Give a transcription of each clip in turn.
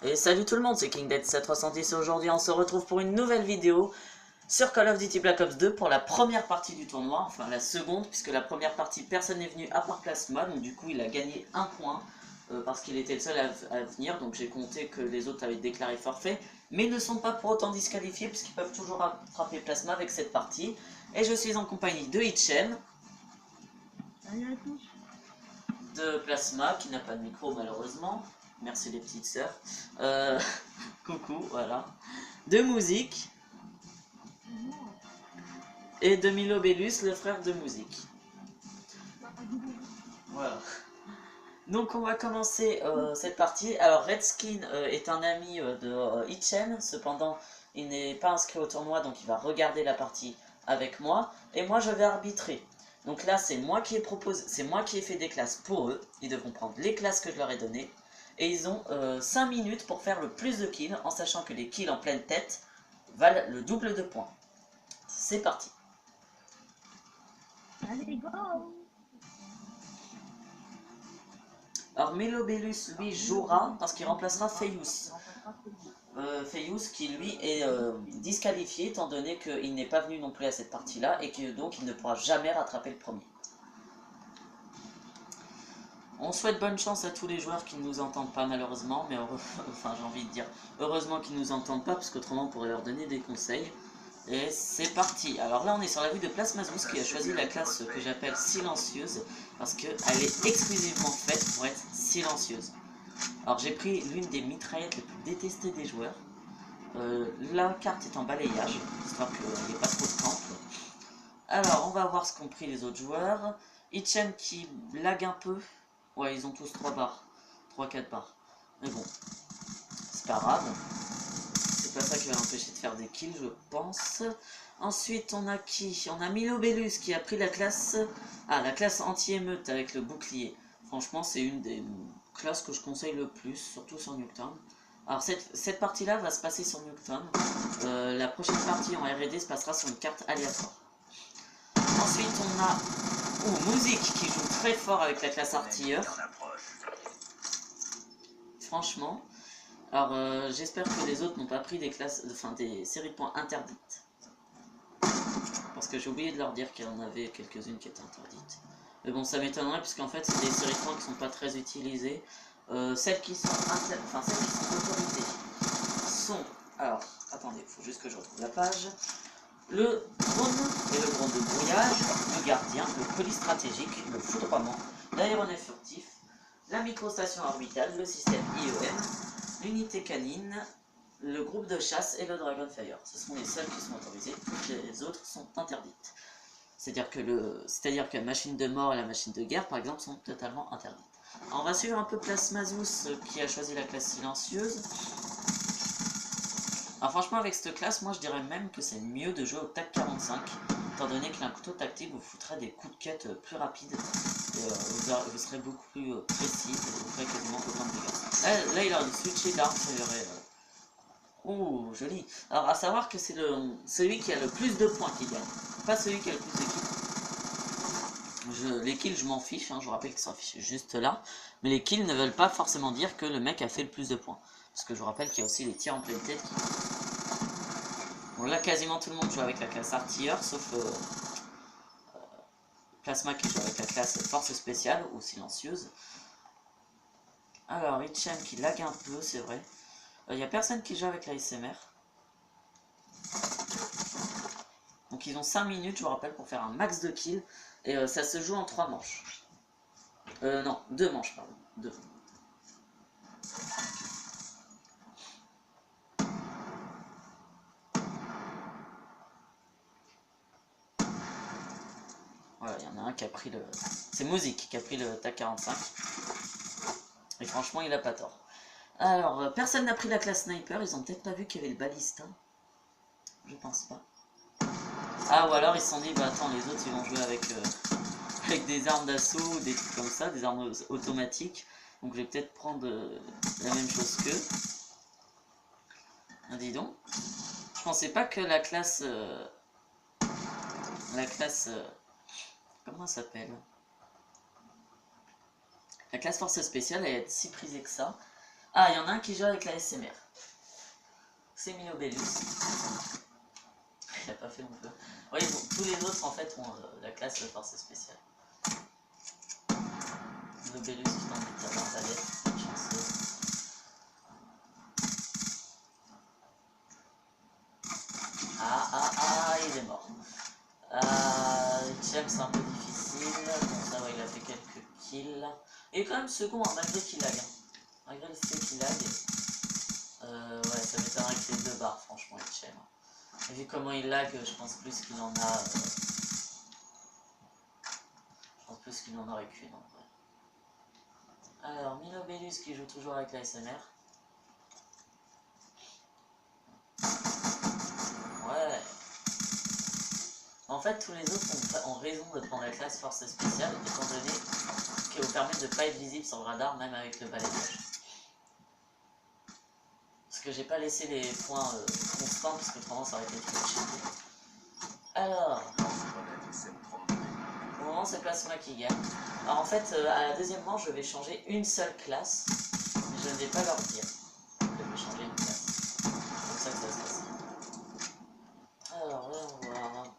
Et salut tout le monde, c'est KingDead770 et aujourd'hui on se retrouve pour une nouvelle vidéo sur Call of Duty Black Ops 2 pour la première partie du tournoi, enfin la seconde, puisque la première partie personne n'est venu à part Plasma, donc du coup il a gagné un point parce qu'il était le seul à venir, donc j'ai compté que les autres avaient déclaré forfait, mais ne sont pas pour autant disqualifiés puisqu'ils peuvent toujours attraper Plasma avec cette partie. Et je suis en compagnie de Hitchem, de Plasma qui n'a pas de micro malheureusement. Merci les petites sœurs. Coucou, voilà. De Musique. Et de Milo Bellus, le frère de Musique. Voilà. Donc on va commencer cette partie. Alors Redskin est un ami de Hitchem, cependant il n'est pas inscrit au tournoi, donc il va regarder la partie avec moi. Et moi je vais arbitrer. Donc là c'est moi qui ai proposé, c'est moi qui ai fait des classes pour eux. Ils devront prendre les classes que je leur ai données. Et ils ont 5 minutes pour faire le plus de kills, en sachant que les kills en pleine tête valent le double de points. C'est parti. Allez, go! Alors Melobellus lui jouera parce qu'il remplacera Feius. Feius qui lui est disqualifié étant donné qu'il n'est pas venu non plus à cette partie là et que donc il ne pourra jamais rattraper le premier. On souhaite bonne chance à tous les joueurs qui ne nous entendent pas malheureusement, mais enfin j'ai envie de dire heureusement qu'ils ne nous entendent pas parce qu'autrement on pourrait leur donner des conseils. Et c'est parti. Alors là on est sur la vue de Plasmazous qui a choisi la classe que j'appelle silencieuse parce qu'elle est exclusivement faite pour être silencieuse. Alors j'ai pris l'une des mitraillettes les plus détestées des joueurs. La carte est en balayage, histoire qu'il n'y ait pas trop de camp. Alors on va voir ce qu'ont pris les autres joueurs. Hitchem qui lag un peu. Ouais, ils ont tous 3 barres. 3-4 barres. Mais bon, c'est pas grave. C'est pas ça qui va l'empêcher de faire des kills, je pense. Ensuite, on a qui? On a Milo Bellus qui a pris la classe... Ah, la classe anti-émeute avec le bouclier. Franchement, c'est une des classes que je conseille le plus, surtout sur Nuketown. Alors, cette partie-là va se passer sur Nuketown. La prochaine partie en R&D se passera sur une carte aléatoire. Ensuite, on a... Musique qui joue très fort avec la classe artilleur. Franchement. Alors, j'espère que les autres n'ont pas pris des classes, enfin des séries de points interdites. Parce que j'ai oublié de leur dire qu'il y en avait quelques-unes qui étaient interdites. Mais bon, ça m'étonnerait puisqu'en fait, c'est des séries de points qui ne sont pas très utilisées. Celles qui sont autorisées sont... Alors, attendez, il faut juste que je retrouve la page. Le drone et le drone de brouillage, le gardien, le colis stratégique, le foudroiement, l'aéronef furtif, la microstation orbitale, le système IEM, l'unité canine, le groupe de chasse et le Dragonfire. Ce sont les seuls qui sont autorisés, toutes les autres sont interdites. C'est-à-dire que la machine de mort et la machine de guerre, par exemple, sont totalement interdites. Alors, on va suivre un peu Plasmazous qui a choisi la classe silencieuse. Alors franchement avec cette classe, moi je dirais même que c'est mieux de jouer au TAC 45, étant donné qu'un couteau tactique vous foutrait des coups de cut plus rapides, et vous serez beaucoup plus précis, et vous ferez quasiment autant de dégâts. Là il a switché d'arme, ça y aurait... Oh, joli. Alors à savoir que c'est celui qui a le plus de points qui gagne, pas celui qui a le plus de kills. Les kills je m'en fiche, hein, je vous rappelle qu'ils sont affichés juste là, mais les kills ne veulent pas forcément dire que le mec a fait le plus de points. Parce que je vous rappelle qu'il y a aussi les tirs en pleine tête qui... Bon là quasiment tout le monde joue avec la classe artilleur, sauf Plasma qui joue avec la classe force spéciale ou silencieuse. Alors Hitchem qui lag un peu, c'est vrai. Il n'y a personne qui joue avec la SMR. Donc ils ont 5 minutes, je vous rappelle, pour faire un max de kills. Et ça se joue en 3 manches. Non, 2 manches, pardon. 2. Voilà, il y en a un qui a pris le... C'est Musique qui a pris le TAC 45. Et franchement, il a pas tort. Alors, personne n'a pris la classe sniper. Ils ont peut-être pas vu qu'il y avait le balista. Je pense pas. Ah, ou alors ils se sont dit, bah attends, les autres ils vont jouer avec des armes d'assaut ou des trucs comme ça, des armes automatiques. Donc je vais peut-être prendre la même chose qu'eux. Ah, dis donc. Je pensais pas que la classe... comment ça s'appelle? La classe force spéciale allait être si prisée que ça. Ah, il y en a un qui joue avec la SMR. C'est Minobellus. Il a pas fait mon feu. Oui, bon, tous les autres en fait ont la classe de force spéciale. Minobellus qui tente de tirer un balai, chanceux. Ah, il est mort. James c'est un peu difficile. Bon, ça va, il a fait quelques kills. Il est quand même second, hein, malgré qu'il lag. Malgré le fait qu'il lag. Ouais, ça m'étonnerait que les 2 barres, franchement, Hitchem. Vu comment il lag, je pense plus qu'il en a. Je pense plus qu'il en aurait qu'une en vrai. Alors, Minobellus qui joue toujours avec la SMR. Ouais. En fait, tous les autres ont raison de prendre la classe force spéciale, étant donné qu'elle vous permet de ne pas être visible sur le radar, même avec le balayage. Parce que j'ai pas laissé les points constants, parce que autrement ça aurait été trop cheaté. Alors, au moment c'est Plasma qui gagne. Alors en fait, à la deuxième manche, je vais changer une seule classe, mais je ne vais pas leur dire que je vais changer une classe. C'est comme ça que ça se passe. Alors, là, on va voir.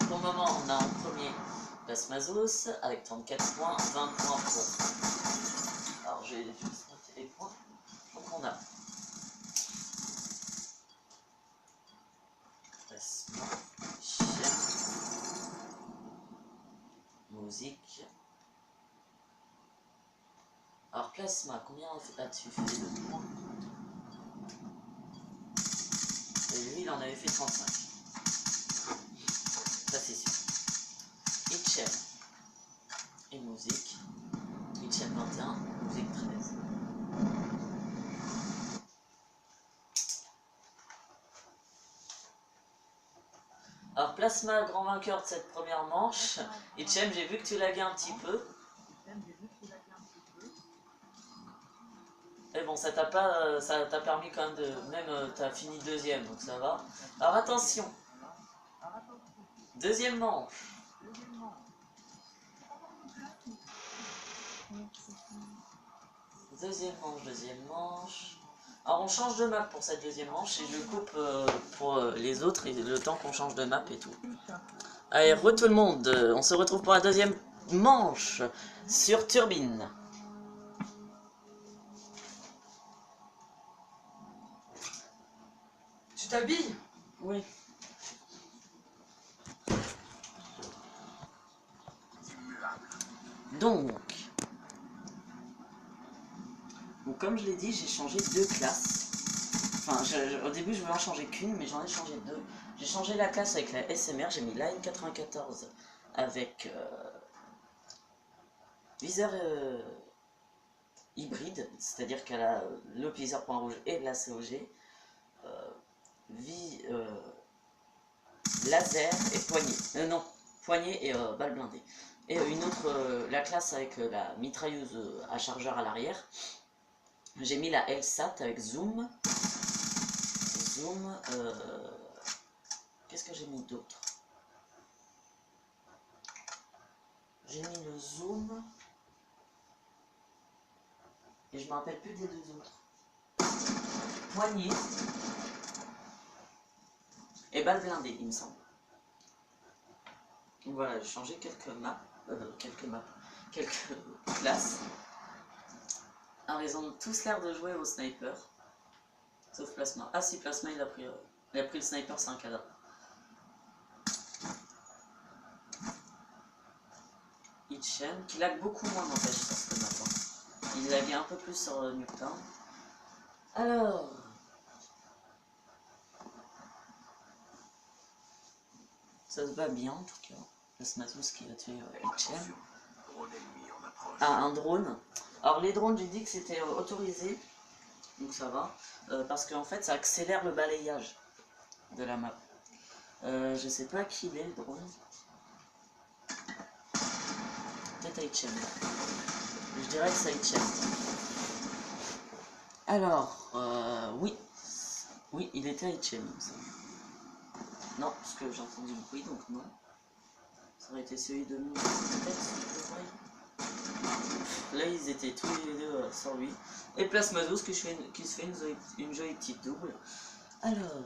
Pour le moment, on a en premier Plasmazos avec 34 points, 20 points pour. Alors, j'ai juste noté les points. Donc, on a Plasma, Chien, musique. Alors, Plasma, combien as-tu fait de points? Et lui, il en avait fait 35. Ça, c'est sûr. Hitchem et musique. Hitchem 21, musique 13. Alors, Plasma, grand vainqueur de cette première manche. Hitchem, j'ai vu que tu laguais un petit peu. Mais bon, ça t'a permis quand même de... Même, t'as fini deuxième, donc ça va. Alors, attention. Deuxième manche. Deuxième manche. Alors, on change de map pour cette deuxième manche et je coupe pour les autres et le temps qu'on change de map et tout. Allez, tout le monde, on se retrouve pour la deuxième manche sur Turbine. Tu t'habilles? Oui. Donc, comme je l'ai dit, j'ai changé 2 classes. Enfin, au début, je voulais en changer qu'une, mais j'en ai changé 2. J'ai changé la classe avec la SMR, j'ai mis Line 94 avec viseur hybride, c'est-à-dire qu'elle a le viseur point rouge et la COG, laser et poignée. Non, poignée et balle blindée. Et une autre, la classe avec la mitrailleuse à chargeur à l'arrière. J'ai mis la LSAT avec zoom. Zoom. Qu'est-ce que j'ai mis d'autre? J'ai mis le zoom. Et je me rappelle plus des 2 autres. Poignée. Et balle blindée, il me semble. Donc voilà, j'ai changé quelques classes. En raison de tous l'air de jouer au sniper. Sauf Plasma. Ah si, Plasma il a pris le sniper, c'est un cadavre. Hitchem, qui lag beaucoup moins n'empêche sur ce map. Il laguait un peu plus sur Nuketown. Alors... Ça se bat bien en tout cas. Plasmatos qui a tué Hitchem. Ah, un drone. Alors les drones, j'ai dit que c'était autorisé. Donc ça va. Parce qu'en fait, ça accélère le balayage de la map. Je sais pas qui il est le drone. Peut-être Hitchem. Je dirais que c'est Hitchem. Alors, oui. Oui, il était Hitchem. Non, parce que j'ai entendu le bruit, donc non. Ça aurait été celui de nous, peut-être, si je le voyais. Là, ils étaient tous les deux sur lui. Et Plasmazos qui se fait une jolie petite double. Alors...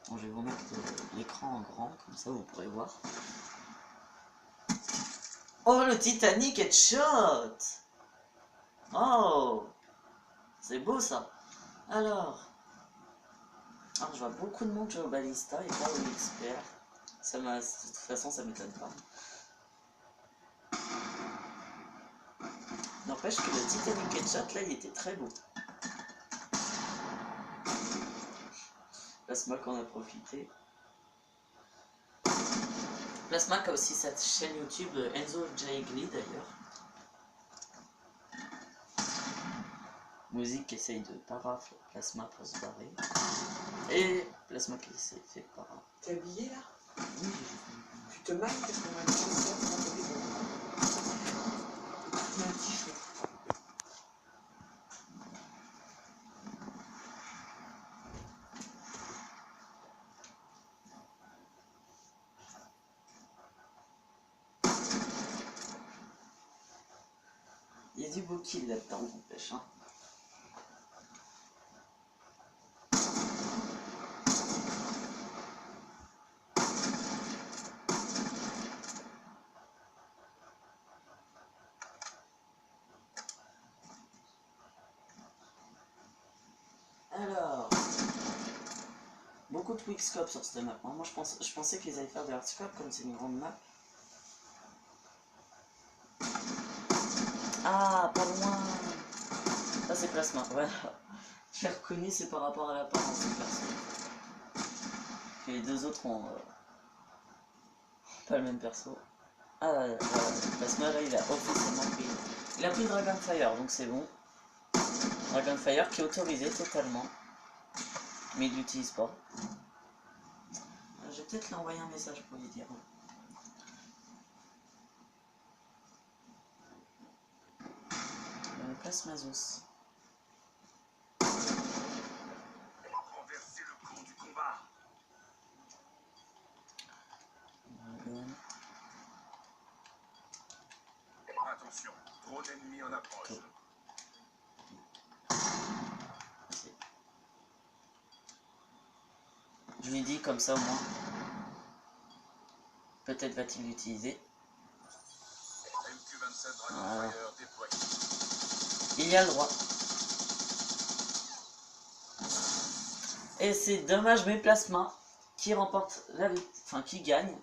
Bon, je vais vous mettre l'écran en grand, comme ça vous pourrez voir. Oh, le Titanic Headshot! Oh! C'est beau ça! Alors, je vois beaucoup de monde jouer au Ballista et pas au expert. De toute façon, ça m'étonne pas. N'empêche que le Titanic Headshot, là, il était très beau. Plasma qu'on a profité. Plasma qui a aussi cette chaîne YouTube Enzo Jaegli d'ailleurs. Musique qui essaye de parafle Plasma pour se barrer. Et Plasma qui essaye de faire para. T'es habillé là? Oui. Tu te mailles parce qu'on va aller chez ça pour t'enlever ton... un t-shirt. Il y a du beau kill là-dedans, n'empêche. Hein. Alors, beaucoup de quickscope sur cette map. Moi, je pensais qu'ils allaient faire de hardscope comme c'est une grande map. Ah, pas loin. Ça c'est Plasma. Voilà. Je l'ai reconnu, c'est par rapport à l'apparence du perso. Et les deux autres ont pas le même perso. Ah, voilà. Plasma là, il a officiellement pris. Il a pris Dragonfire, donc c'est bon. Dragonfire qui est autorisé totalement. Mais il l'utilise pas. Je vais peut-être lui envoyer un message pour lui dire. Plasmazos. Renverser le cours du combat. Attention, drone ennemi en approche. Je lui dis comme ça au moins. Peut-être va-t-il l'utiliser. Voilà. Il y a le droit. Et c'est dommage, mais Plasma qui remporte la victoire, enfin qui gagne